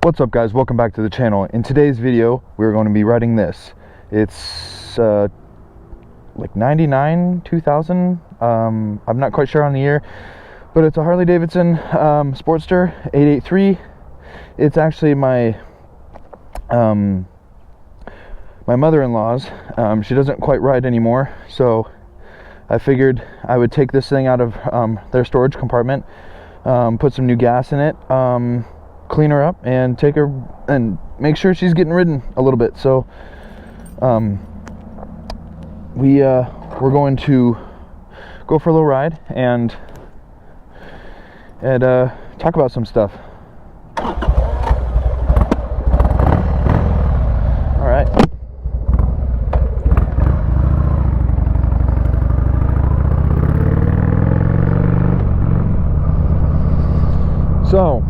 What's up, guys? Welcome back to the channel. In today's video we're going to be riding this. It's like 99, 2000, I'm not quite sure on the year, but it's a Harley Davidson Sportster 883. It's actually my my mother-in-law's. She doesn't quite ride anymore, so I figured I would take this thing out of their storage compartment, put some new gas in it, clean her up, and take her and make sure she's getting ridden a little bit. So we're going to go for a little ride and talk about some stuff. All right. So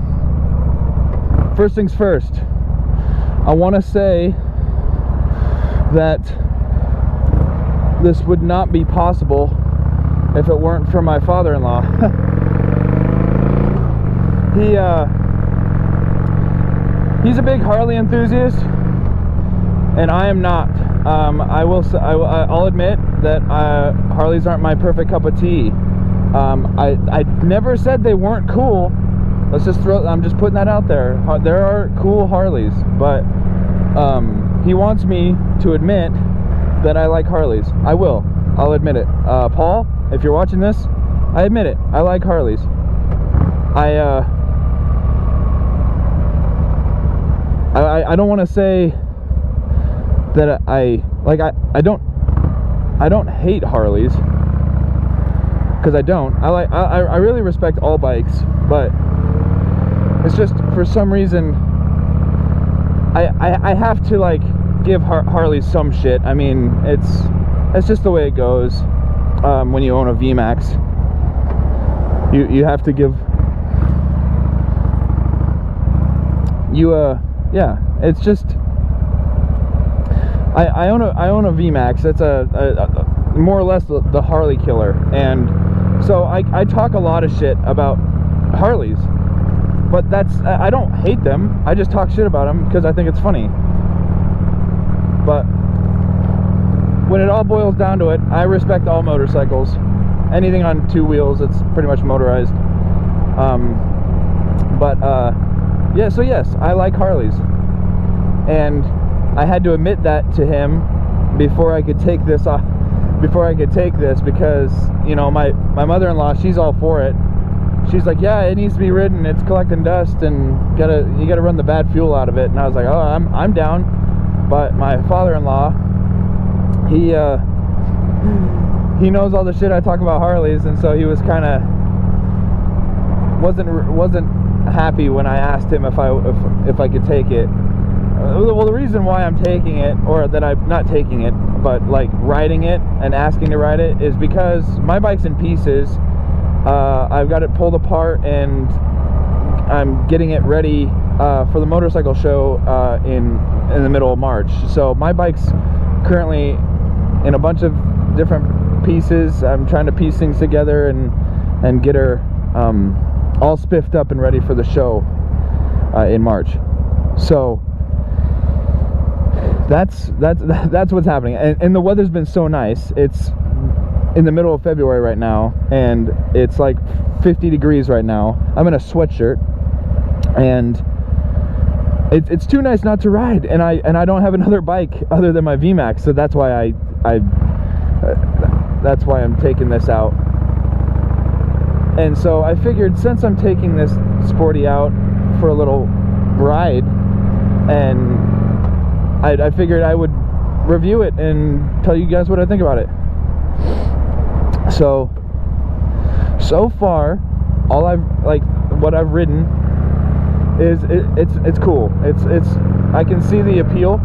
first things first, I want to say that this would not be possible if it weren't for my father-in-law. He's a big Harley enthusiast, and I am not. I'll admit that Harleys aren't my perfect cup of tea. I never said they weren't cool. I'm just putting that out there. There are cool Harleys, but he wants me to admit that I like Harleys. I'll admit it. Paul, if you're watching this, I admit it. I like Harleys. I don't want to say that I don't hate Harleys, because I don't. I really respect all bikes, but it's just, for some reason, I have to like give Harley some shit. I mean, it's just the way it goes. When you own a VMAX, you have to give yeah. It's just I own a VMAX. That's a more or less the Harley killer, and so I talk a lot of shit about Harleys. But I don't hate them. I just talk shit about them because I think it's funny. But when it all boils down to it, I respect all motorcycles. Anything on two wheels, it's pretty much motorized. Yeah, so yes, I like Harleys. And I had to admit that to him before I could take this off, because, you know, my mother-in-law, she's all for it. She's like, yeah, it needs to be ridden. It's collecting dust, and you gotta run the bad fuel out of it. And I was like, oh, I'm down. But my father-in-law, he knows all the shit I talk about Harleys, and so he was kind of wasn't happy when I asked him if I could take it. Well, the reason why I'm taking it, or that I'm not taking it, but like riding it and asking to ride it, is because my bike's in pieces. I've got it pulled apart, and I'm getting it ready for the motorcycle show in the middle of March. So my bike's currently in a bunch of different pieces. I'm trying to piece things together and get her all spiffed up and ready for the show in March. So that's what's happening. And the weather's been so nice. It's in the middle of February right now, and it's like 50 degrees right now. I'm in a sweatshirt, and it's too nice not to ride, and I don't have another bike other than my VMAX, so that's why that's why I'm taking this out. And so I figured, since I'm taking this sporty out for a little ride, and I figured I would review it and tell you guys what I think about it. So far, what I've ridden is it's cool. It's I can see the appeal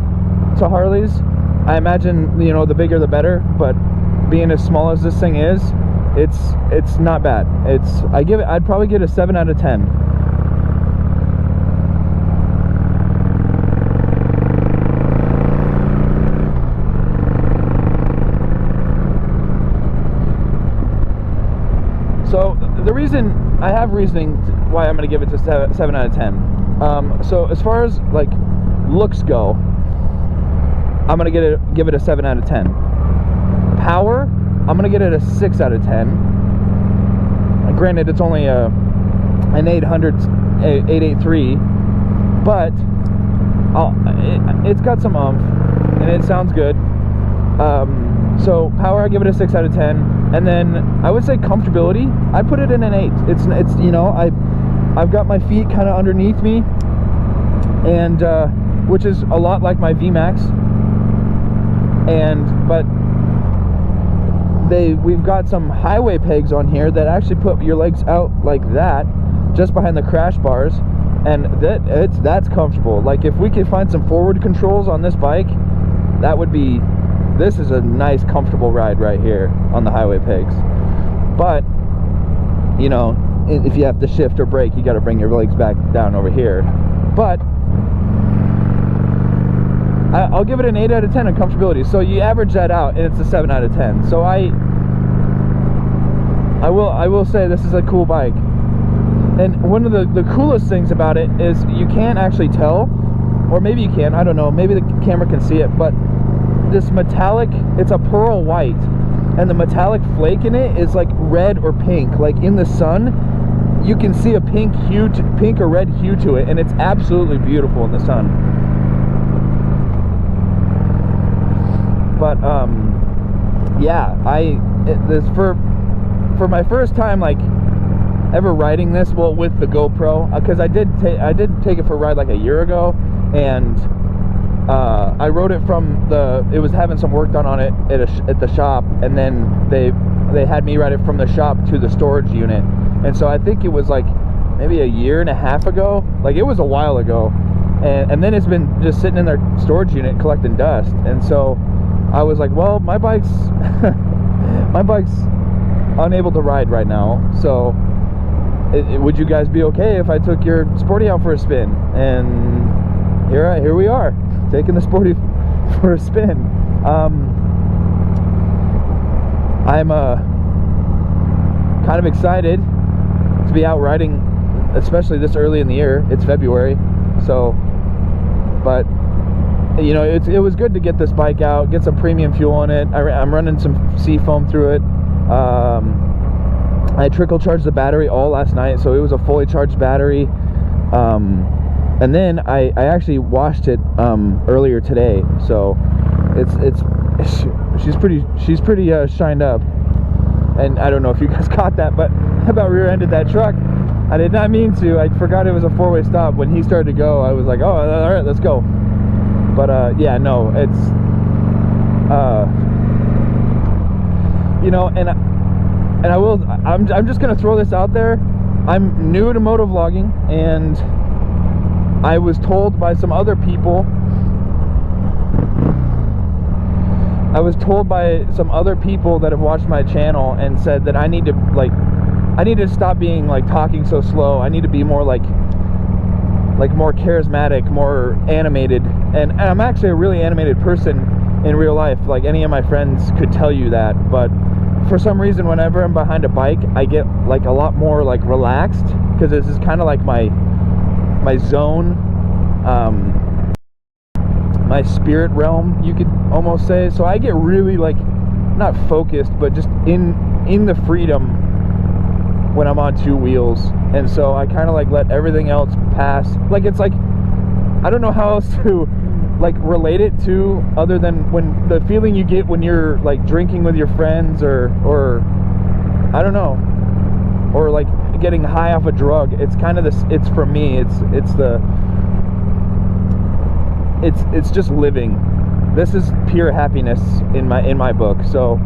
to Harleys. I imagine, you know, the bigger the better, but being as small as this thing is, it's not bad. I'd probably get a 7 out of 10. So the reason, I have reasoning why I'm going to give it to 7 out of 10. So as far as like looks go, I'm gonna give it a 7 out of 10. Power, I'm gonna get it a 6 out of 10. Granted, it's only an 883, but it's got some oomph and it sounds good. So power, I give it a 6 out of 10. And then I would say comfortability, I put it in an 8. It's you know, I've got my feet kind of underneath me, and which is a lot like my VMAX. But we've got some highway pegs on here that actually put your legs out like that, just behind the crash bars, and that's comfortable. Like if we could find some forward controls on this bike, that would be. This is a nice, comfortable ride right here on the highway pegs. But you know, if you have to shift or brake, you got to bring your legs back down over here. But I'll give it an 8 out of 10 on comfortability. So you average that out, and it's a 7 out of 10. So I will say this is a cool bike. And one of the coolest things about it is you can't actually tell, or maybe you can, I don't know, maybe the camera can see it, but this metallic, it's a pearl white, and the metallic flake in it is like red or pink. Like in the sun, you can see a pink or red hue to it, and it's absolutely beautiful in the sun. But yeah, for my first time like ever riding this, well, with the GoPro, because I did take it for a ride like a year ago, and I rode it from it was having some work done on it at the shop, and then they had me ride it from the shop to the storage unit. And so I think it was like maybe a year and a half ago, like it was a while ago, and then it's been just sitting in their storage unit collecting dust. And so I was like, well, my bike's unable to ride right now, so would you guys be okay if I took your Sporty out for a spin? And here we are, taking the Sporty for a spin. I'm kind of excited to be out riding, especially this early in the year. It's February, so, but you know, it was good to get this bike out, get some premium fuel in it. I'm running some Seafoam through it. I trickle charged the battery all last night, so it was a fully charged battery. And then I actually washed it earlier today, so she's pretty shined up. And I don't know if you guys caught that, but I about rear-ended that truck. I did not mean to. I forgot it was a four-way stop. When he started to go, I was like, oh, all right, let's go. But yeah, no, it's you know, and I'm just gonna throw this out there. I'm new to motovlogging, and I was told by some other people, that have watched my channel and said that I need to stop being like talking so slow. I need to be more like more charismatic, more animated. And I'm actually a really animated person in real life. Like any of my friends could tell you that. But for some reason, whenever I'm behind a bike, I get like a lot more like relaxed, because this is kind of like my zone, my spirit realm, you could almost say. So I get really like not focused, but just in the freedom when I'm on two wheels. And so I kind of like let everything else pass. Like it's like, I don't know how else to like relate it to, other than when the feeling you get when you're like drinking with your friends, or I don't know, or like getting high off a drug. It's kind of this, it's for me, it's just living. This is pure happiness in my book. So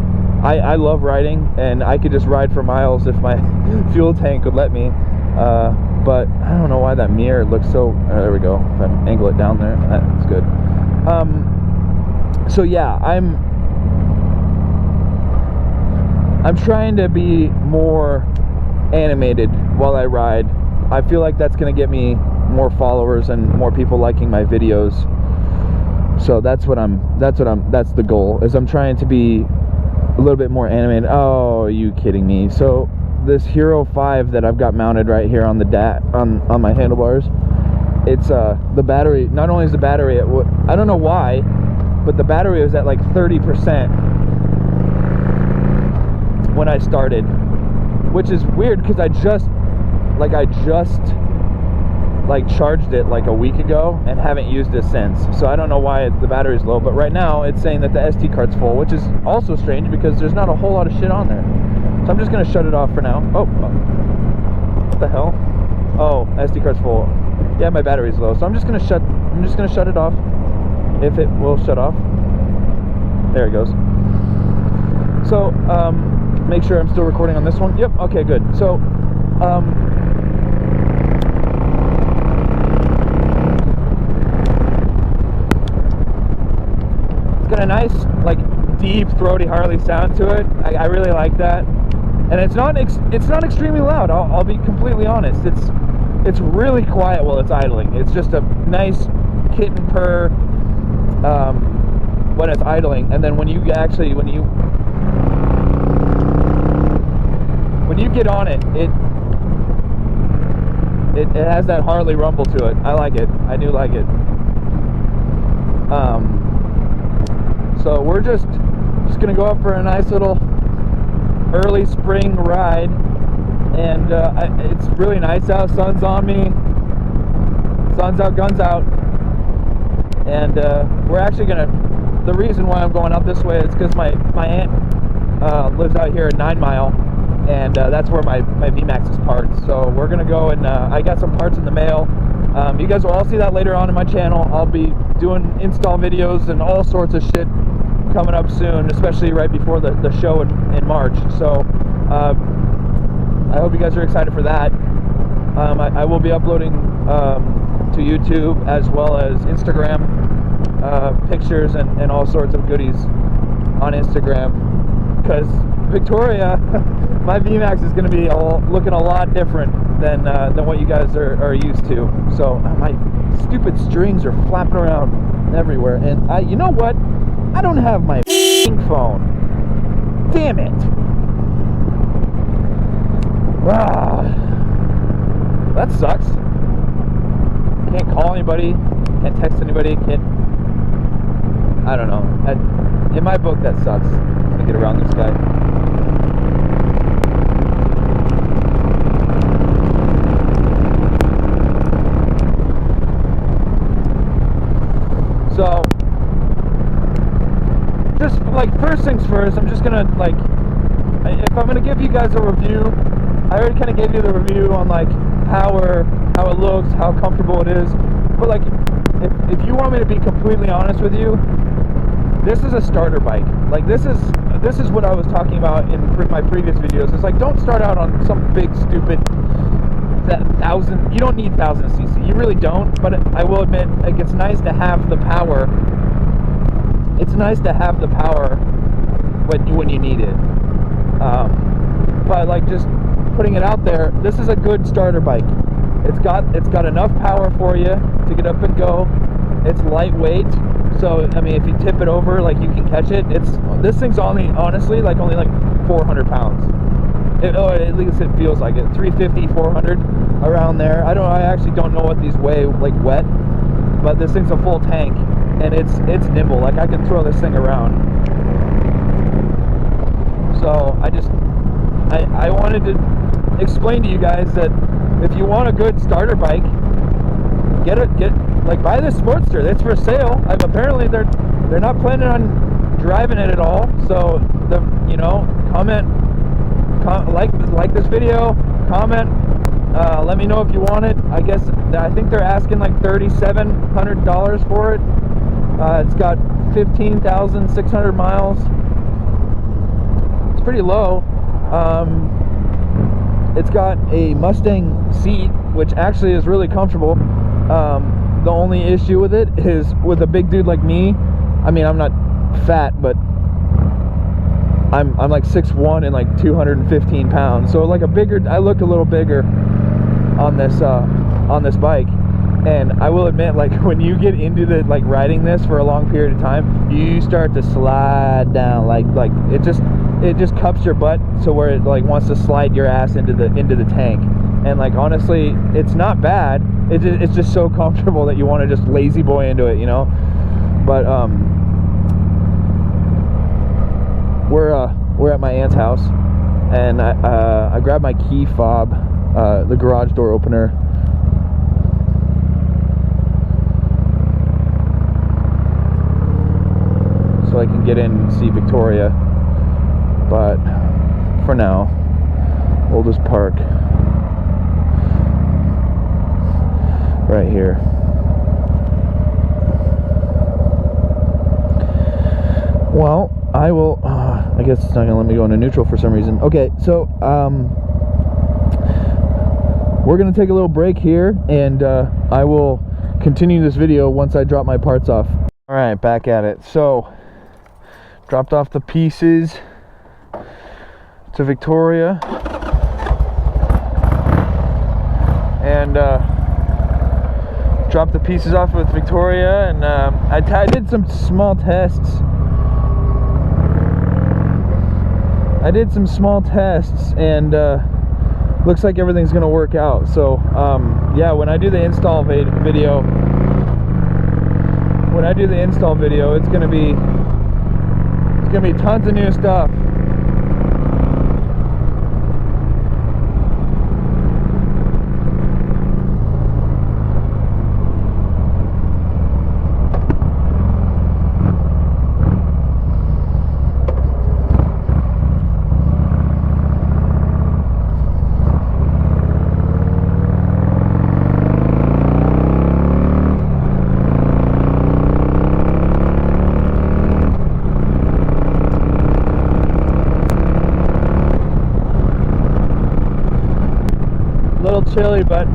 I love riding, and I could just ride for miles if my fuel tank would let me. But I don't know why that mirror looks so, there we go. If I angle it down there, that's good. So yeah, I'm trying to be more animated while I ride. I feel like that's gonna get me more followers and more people liking my videos. So that's the goal, is I'm trying to be a little bit more animated. Oh, are you kidding me? So this Hero 5 that I've got mounted right here on the on my handlebars, it's the battery, not only is the battery at, I don't know why, but the battery was at like 30% when I started, which is weird because I just charged it like a week ago and haven't used it since. So I don't know why the battery's low, but right now it's saying that the SD card's full, which is also strange because there's not a whole lot of shit on there. So I'm just gonna shut it off for now. Oh, what the hell? Oh, SD card's full. Yeah, my battery's low, so I'm just gonna shut it off. If it will shut off. There it goes. So make sure I'm still recording on this one. Yep. Okay, good. So it's got a nice, like, deep, throaty Harley sound to it. I really like that, and it's not extremely loud. I'll be completely honest. It's really quiet while it's idling. It's just a nice kitten purr when it's idling, and then when you get on it, it has that Harley rumble to it. I like it. I do like it. So we're just gonna go up for a nice little early spring ride, and it's really nice out. Sun's on me. Sun's out, guns out. And we're actually gonna, the reason why I'm going out this way is because my aunt lives out here at 9 Mile, and that's where my VMAX is parked. So we're gonna go, and I got some parts in the mail. You guys will all see that later on in my channel. I'll be doing install videos and all sorts of shit coming up soon, especially right before the show in March. So I hope you guys are excited for that. I will be uploading to YouTube as well as Instagram pictures and all sorts of goodies on Instagram, because Victoria, my VMAX is going to be looking a lot different than what you guys are used to. So my stupid strings are flapping around everywhere, and you know what? I don't have my phone. Damn it! That sucks. Can't call anybody, can't text anybody, I don't know. In my book, that sucks. I'm gonna get around this guy. So, just like first things first, I'm just gonna if I'm gonna give you guys a review, I already kind of gave you the review on like power, how it looks, how comfortable it is. But like, if you want me to be completely honest with you, this is a starter bike. Like this is what I was talking about in my previous videos. It's like, don't start out on some big stupid 1,000. You don't need 1,000 cc. You really don't. But I will admit, like, it's nice to have the power. It's nice to have the power when you need it. But like, just putting it out there, this is a good starter bike. It's got enough power for you to get up and go. It's lightweight, so I mean, if you tip it over, like, you can catch it. This thing's honestly like 400 pounds. At least it feels like it. 350, 400, around there. I actually don't know what these weigh like wet, but this thing's a full tank, and it's nimble. Like, I can throw this thing around. So I wanted to explain to you guys that if you want a good starter bike, buy this Sportster. It's for sale. Apparently they're not planning on driving it at all. So comment, like this video, comment, let me know if you want it. I think they're asking like $3,700 for it. It's got 15,600 miles. It's pretty low. It's got a Mustang seat, which actually is really comfortable. The only issue with it is with a big dude like me. I mean, I'm not fat, but I'm like 6'1" and like 215 pounds. So like I look a little bigger on this bike. And I will admit, like, when you get into riding this for a long period of time, you start to slide down. Like it just cups your butt to where it like wants to slide your ass into the tank. and like honestly, it's not bad. It's just so comfortable that you want to just lazy boy into it, you know. But we're at my aunt's house, and I grabbed my key fob, the garage door opener. So I can get in and see Victoria. But for now, we'll just park right here. Well, I will, I guess it's not gonna let me go into neutral for some reason. Okay, so we're gonna take a little break here, and I will continue this video once I drop my parts off. All right, back at it. So dropped off the pieces to Victoria, and dropped the pieces off with Victoria, and I did some small tests. And looks like everything's gonna work out. So yeah, when I do the install video, it's gonna be tons of new stuff. Chilly, but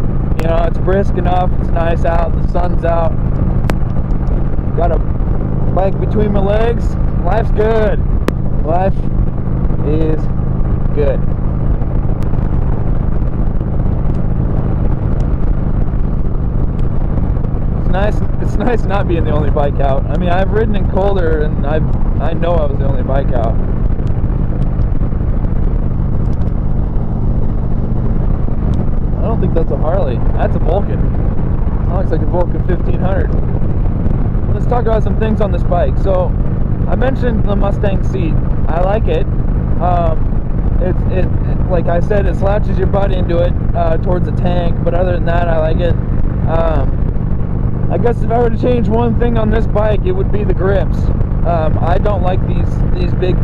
you know, it's brisk enough. It's nice out, the sun's out, got a bike between my legs. Life's good. Life is good. It's nice not being the only bike out. I mean, I've ridden in colder, and I know I was the only bike out. I don't think that's a Harley. That's a Vulcan. That looks like a Vulcan 1500. Let's talk about some things on this bike. So, I mentioned the Mustang seat. I like it. It like I said, it slouches your butt into it towards the tank. But other than that, I like it. I guess if I were to change one thing on this bike, it would be the grips. I don't like these big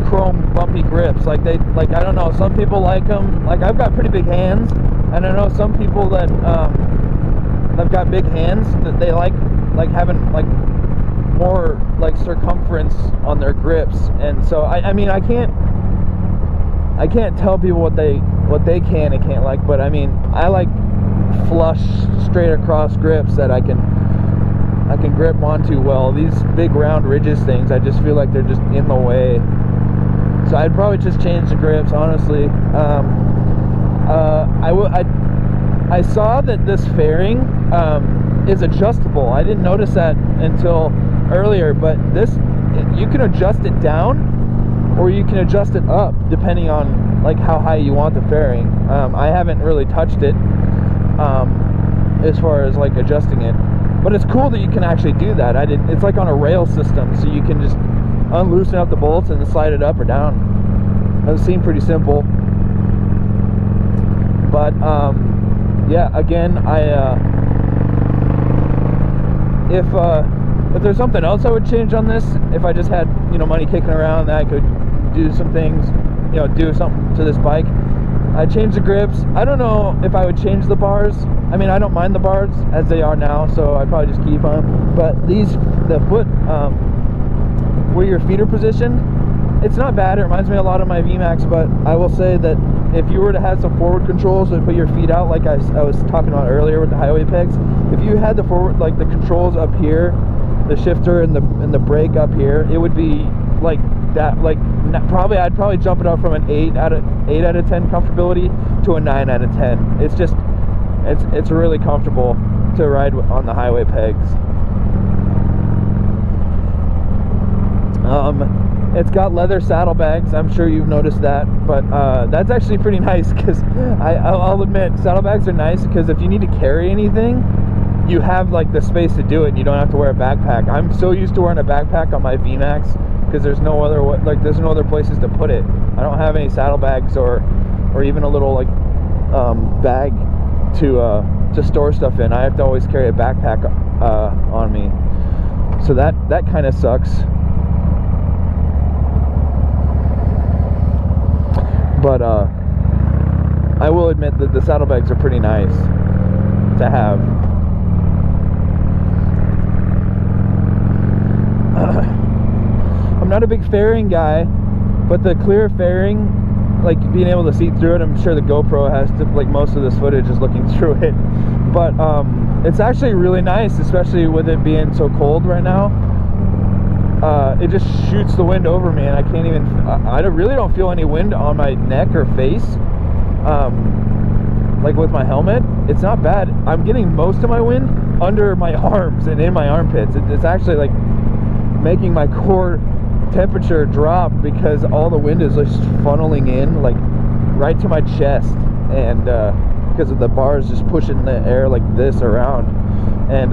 chrome bumpy grips. Like I don't know. Some people like them. Like I've got pretty big hands. And I know some people that have got big hands that they like having like more like circumference on their grips. And so I mean I can't tell people what they can and can't like, but I mean I like flush straight across grips that I can grip onto well. These big round ridges things, I just feel like they're just in the way. So I'd probably just change the grips, honestly. I saw that this fairing is adjustable. I didn't notice that until earlier, but you can adjust it down or you can adjust it up depending on like how high you want the fairing. I haven't really touched it as far as like adjusting it, but it's cool that you can actually do that. It's like on a rail system, so you can just unloosen up the bolts and slide it up or down. It seemed pretty simple. But yeah, again, if there's something else I would change on this, if I just had, you know, money kicking around that I could do some things, you know, do something to this bike, I'd change the grips. I don't know if I would change the bars. I mean, I don't mind the bars as they are now, so I'd probably just keep them. But the foot, where your feet are positioned, it's not bad. It reminds me a lot of my VMAX, but I will say that if you were to have some forward controls and put your feet out, like I was talking about earlier with the highway pegs, if you had the forward, like the controls up here, the shifter and the brake up here, it would be like that. Like I'd probably jump it up from an 8 out of 10 comfortability to a 9 out of 10. It's just it's really comfortable to ride on the highway pegs. It's got leather saddlebags. I'm sure you've noticed that, but that's actually pretty nice, because I'll admit saddlebags are nice because if you need to carry anything, you have like the space to do it and you don't have to wear a backpack. I'm so used to wearing a backpack on my VMAX because there's no other places to put it. I don't have any saddlebags or even a little like bag to store stuff in. I have to always carry a backpack on me, so that kind of sucks. But I will admit that the saddlebags are pretty nice to have. I'm not a big fairing guy, but the clear fairing, like being able to see through it, I'm sure the GoPro has to, like most of this footage is looking through it, but it's actually really nice, especially with it being so cold right now. It just shoots the wind over me, and I can't even, I really don't feel any wind on my neck or face, like with my helmet. It's not bad. I'm getting most of my wind under my arms and in my armpits. It's actually like making my core temperature drop because all the wind is just funneling in like right to my chest, and because of the bars just pushing the air like this around, and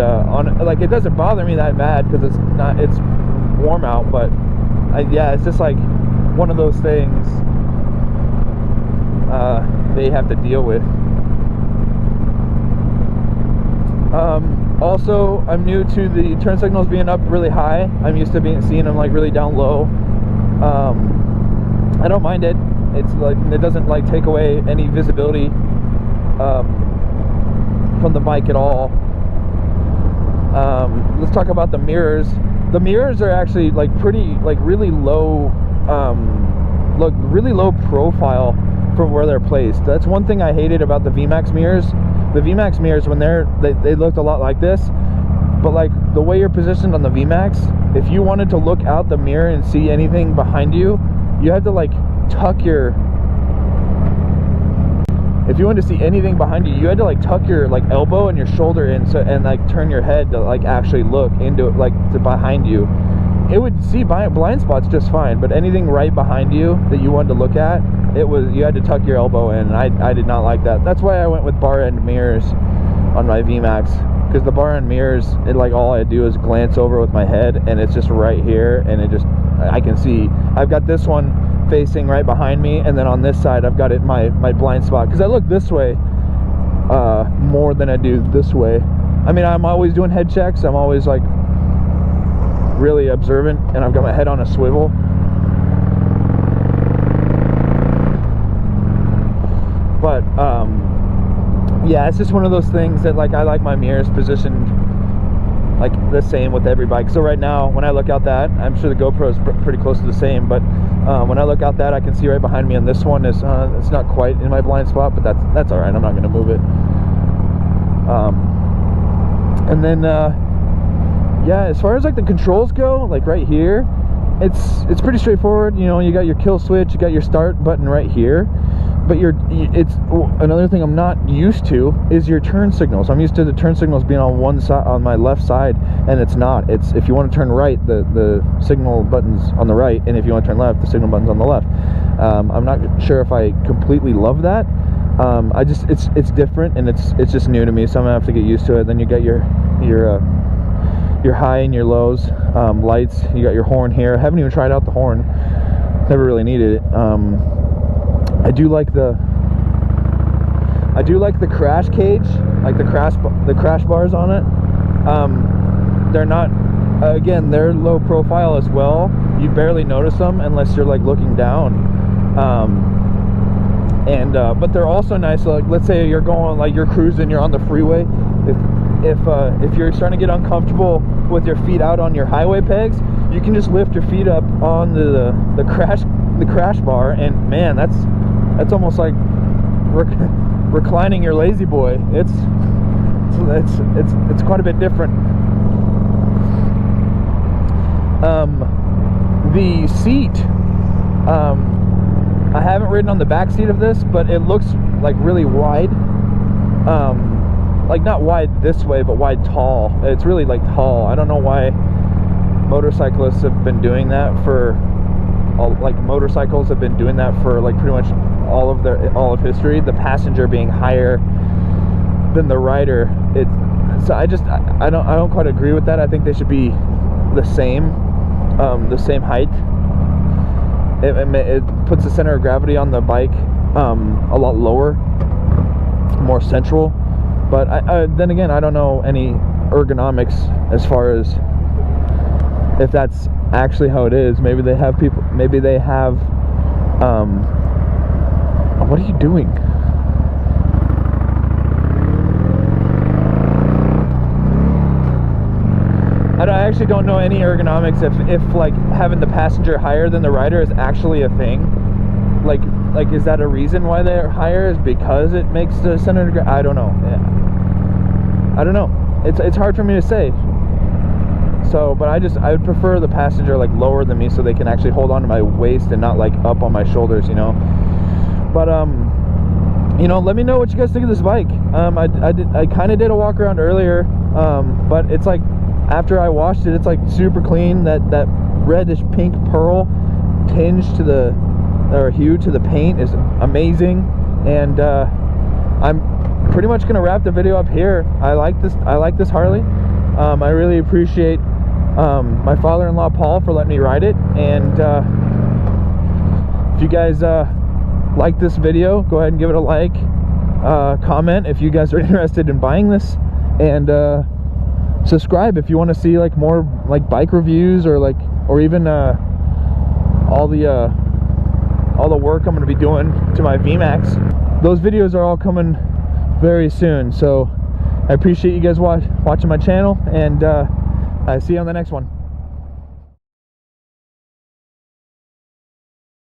like it doesn't bother me that bad because it's warm out, but yeah, it's just like one of those things they have to deal with. Also, I'm new to the turn signals being up really high. I'm used to seeing them like really down low. I don't mind it. It's like it doesn't like take away any visibility from the bike at all. Let's talk about the mirrors. The mirrors are actually like pretty, like really low, look really low profile from where they're placed. That's one thing I hated about the VMAX mirrors. The VMAX mirrors, when they looked a lot like this, but like the way you're positioned on the VMAX, if you wanted to look out the mirror and see anything behind you, you had to like tuck your, if you wanted to see anything behind you, you had to like tuck your like elbow and your shoulder in, so, and like turn your head to like actually look into it, like to behind you. It would see blind spots just fine, but anything right behind you that you wanted to look at, you had to tuck your elbow in, and I did not like that. That's why I went with bar end mirrors on my VMAX, because the bar end mirrors, like all I do is glance over with my head, and it's just right here, and I can see. I've got this one facing right behind me, and then on this side I've got it my blind spot, because I look this way more than I do this way. I mean, I'm always doing head checks, I'm always like really observant, and I've got my head on a swivel. But yeah, it's just one of those things that like I like my mirrors positioned like the same with every bike. So right now when I look out that, I'm sure the GoPro is pretty close to the same, but when I look out that, I can see right behind me, and this one is it's not quite in my blind spot, but that's all right. I'm not going to move it. And then yeah, as far as like the controls go, like right here, it's pretty straightforward. You know, you got your kill switch, you got your start button right here, but it's another thing I'm not used to is your turn signals. I'm used to the turn signals being on one side, on my left side, and it's not. It's if you want to turn right, the signal button's on the right, and if you want to turn left, the signal button's on the left. I'm not sure if I completely love that. It's different, and it's just new to me, so I'm gonna have to get used to it. Then you got your high and your lows, lights. You got your horn here. I haven't even tried out the horn. Never really needed it. I do like the crash cage, like the crash bars on it. They're not, again, they're low profile as well. You barely notice them unless you're like looking down. But they're also nice. Like, let's say you're going, like you're cruising, you're on the freeway. If you're starting to get uncomfortable with your feet out on your highway pegs, you can just lift your feet up on the crash bar, and man, that's almost like reclining your lazy boy. It's quite a bit different. The seat, I haven't ridden on the back seat of this, but it looks like really wide. Like not wide this way, but wide tall. It's really like tall. I don't know why motorcyclists have been doing that for like motorcycles have been doing that for like pretty much all of history. The passenger being higher than the rider. So I don't quite agree with that. I think they should be the same height. It puts the center of gravity on the bike a lot lower, more central. But then again, I don't know any ergonomics as far as if that's actually how it is. Maybe they have what are you doing? I actually don't know any ergonomics if like having the passenger higher than the rider is actually a thing. Like is that a reason why they're higher? Is because it makes the center of gravity? I don't know. Yeah. I don't know. It's hard for me to say. So, but I would prefer the passenger like lower than me, so they can actually hold on to my waist and not like up on my shoulders, you know. But you know, let me know what you guys think of this bike. I kind of did a walk around earlier, but it's like after I washed it, it's like super clean. That reddish pink pearl tinge to the hue to the paint is amazing. And I'm pretty much gonna wrap the video up here. I like this Harley. I really appreciate my father-in-law Paul for letting me ride it. And if you guys like this video, go ahead and give it a like, comment if you guys are interested in buying this, and subscribe if you want to see like more like bike reviews, or even all the work I'm going to be doing to my VMAX. Those videos are all coming very soon, so I appreciate you guys watching my channel, and I see you on the next one.